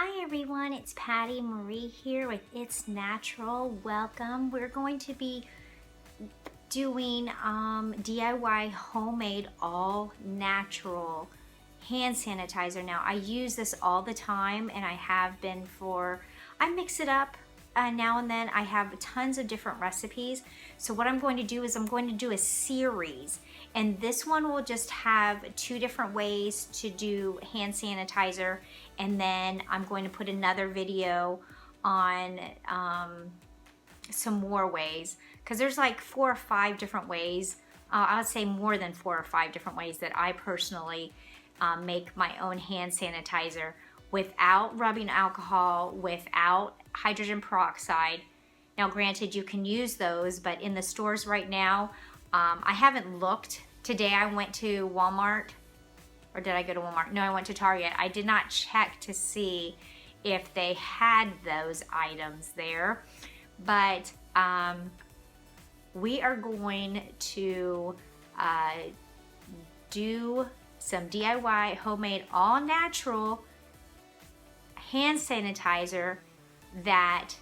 Hi everyone, it's Patty Marie here with It's Natural. Welcome. We're going to be doing DIY homemade all natural hand sanitizer. Now I use this all the time and I have been I mix it up now and then. I have tons of different recipes. So what I'm going to do is I'm going to do a series, and this one will just have 2 different ways to do hand sanitizer, and then I'm going to put another video on some more ways, because there's like 4 or 5 different ways. I would say more than 4 or 5 different ways that I personally make my own hand sanitizer without rubbing alcohol, without hydrogen peroxide. Now granted, you can use those, but in the stores right now, I haven't looked. Today I went to Walmart, or did I go to Walmart? No, I went to Target. I did not check to see if they had those items there, but we are going to do some DIY homemade all natural hand sanitizer that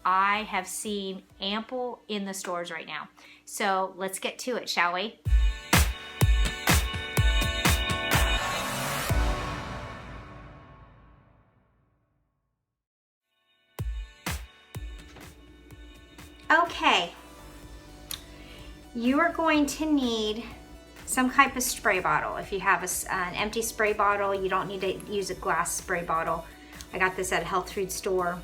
I have seen ample in the stores right now. So let's get to it, shall we? Okay, you are going to need some type of spray bottle. If you have an empty spray bottle, you don't need to use a glass spray bottle. I got this at a health food store.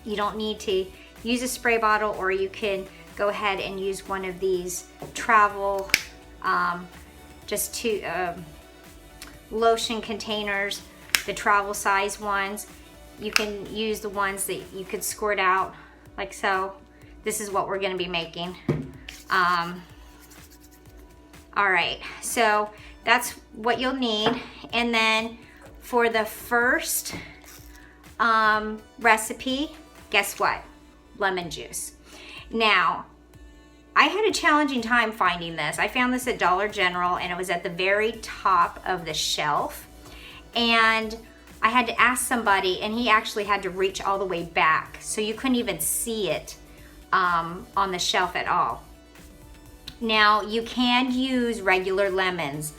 You don't need to use a spray bottle, or you can go ahead and use one of these travel lotion containers, the travel size ones. You can use the ones that you could squirt out like so. This is what we're going to be making. All right, so that's what you'll need. And then for the first recipe, guess what? Lemon juice. Now, I had a challenging time finding this. I found this at Dollar General, and it was at the very top of the shelf. And I had to ask somebody, and he actually had to reach all the way back, so you couldn't even see it on the shelf at all. Now, you can use regular lemons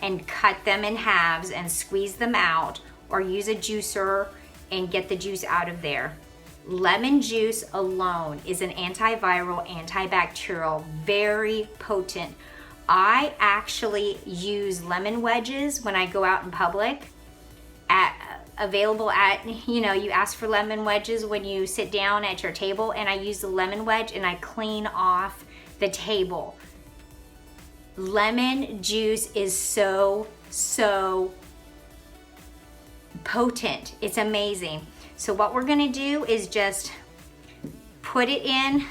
and cut them in halves and squeeze them out, or use a juicer and get the juice out of there. Lemon juice alone is an antiviral, antibacterial, very potent. I actually use lemon wedges when I go out in public. Available at, you ask for lemon wedges when you sit down at your table, and I use the lemon wedge and I clean off the table. Lemon juice is so potent. It's amazing. So what we're gonna do is just put it in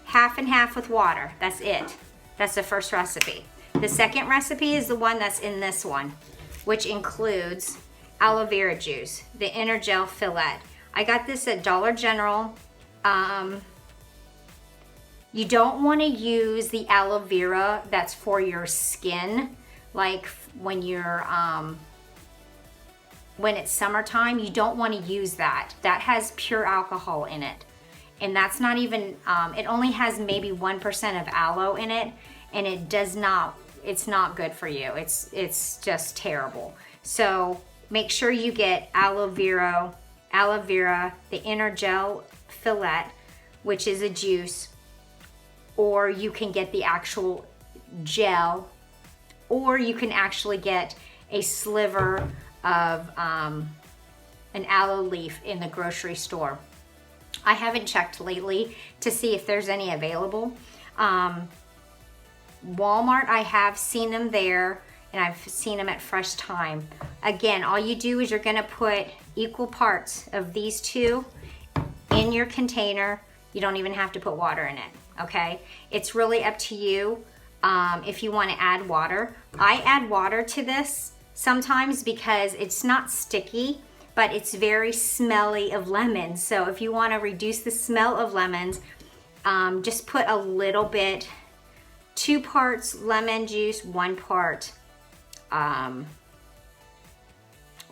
half and half with water. That's it. That's the first recipe. The second recipe is the one that's in this one, which includes aloe vera juice, the inner gel fillet. I got this at Dollar General. You don't want to use the aloe vera that's for your skin, like when you're when it's summertime. You don't want to use that. That has pure alcohol in it, and that's not even it only has maybe 1% of aloe in it, and it's not good for you. It's just terrible. So make sure you get aloe vera, the inner gel fillet, which is a juice, or you can get the actual gel, or you can actually get a sliver of an aloe leaf in the grocery store. I haven't checked lately to see if there's any available. Walmart, I have seen them there, and I've seen them at Fresh Thyme. Again, all you do is you're gonna put equal parts of these 2 in your container. You don't even have to put water in it, okay? It's really up to you if you wanna add water. I add water to this sometimes because it's not sticky, but it's very smelly of lemons. So if you wanna reduce the smell of lemons, just put a little bit, 2 parts lemon juice, 1 part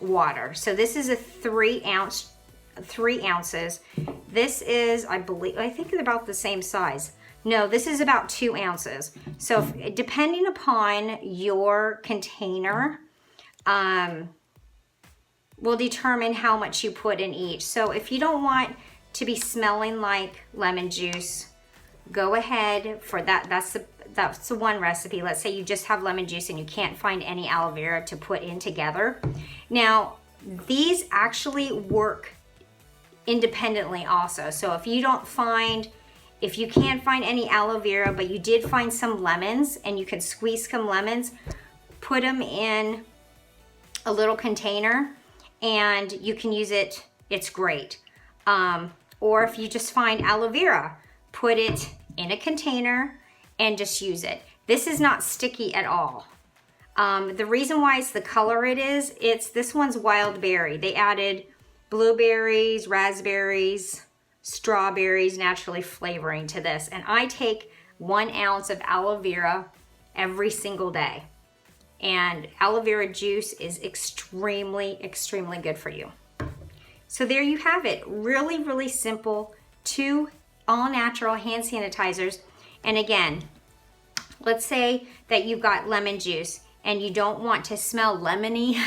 water. So this is a 3 ounces. This is, I think it's about the same size. No, this is about 2 ounces. So depending upon your container, will determine how much you put in each. So if you don't want to be smelling like lemon juice, go ahead for that. That's the one recipe. Let's say you just have lemon juice and you can't find any aloe vera to put in together. Now, these actually work independently also. So if you can't find any aloe vera, but you did find some lemons and you can squeeze some lemons, put them in a little container and you can use it. It's great. Or if you just find aloe vera, put it in a container and just use it. This is not sticky at all. The reason why it's the color it is, this one's wild berry. They added blueberries, raspberries, strawberries, naturally flavoring to this. And I take 1 ounce of aloe vera every single day. And aloe vera juice is extremely, extremely good for you. So there you have it. Really, really simple. 2 all-natural hand sanitizers. And again, let's say that you've got lemon juice and you don't want to smell lemony.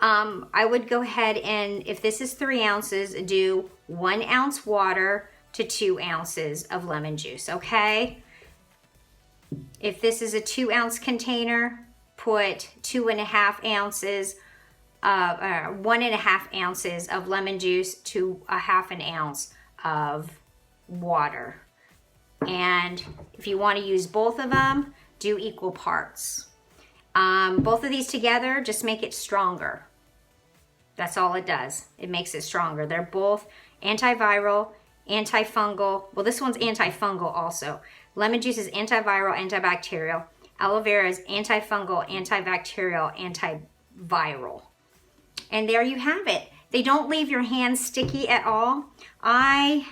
I would go ahead and, if this is 3 ounces, do 1 ounce water to 2 ounces of lemon juice, okay? If this is a 2 ounce container, put 1.5 ounces of lemon juice to 1/2 ounce of water. And if you want to use both of them, do equal parts. Both of these together just make it stronger. That's all it does. It makes it stronger. They're both antiviral, antifungal. Well, this one's antifungal also. Lemon juice is antiviral, antibacterial. Aloe vera is antifungal, antibacterial, antiviral. And there you have it. They don't leave your hands sticky at all. I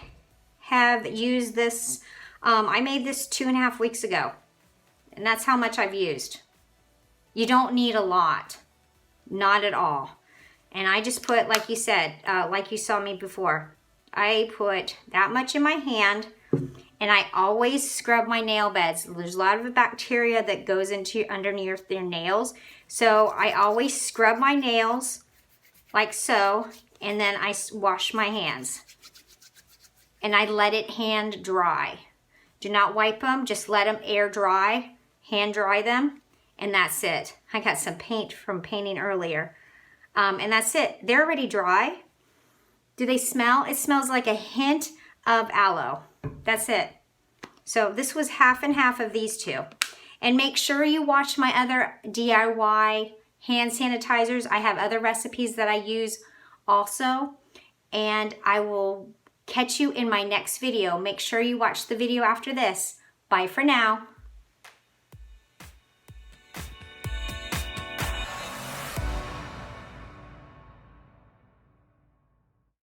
have used this, I made this 2.5 weeks ago. And that's how much I've used. You don't need a lot. Not at all. And I just put, like you said, like you saw me before, I put that much in my hand, and I always scrub my nail beds. There's a lot of bacteria that goes into underneath their nails. So I always scrub my nails like so, and then I wash my hands. And I let it hand dry. Do not wipe them, just let them air dry, hand dry them, and that's it. I got some paint from painting earlier. And that's it. They're already dry. Do they smell? It smells like a hint of aloe. That's it. So this was 50/50 of these two. And make sure you watch my other DIY hand sanitizers. I have other recipes that I use also. And I will catch you in my next video. Make sure you watch the video after this. Bye for now.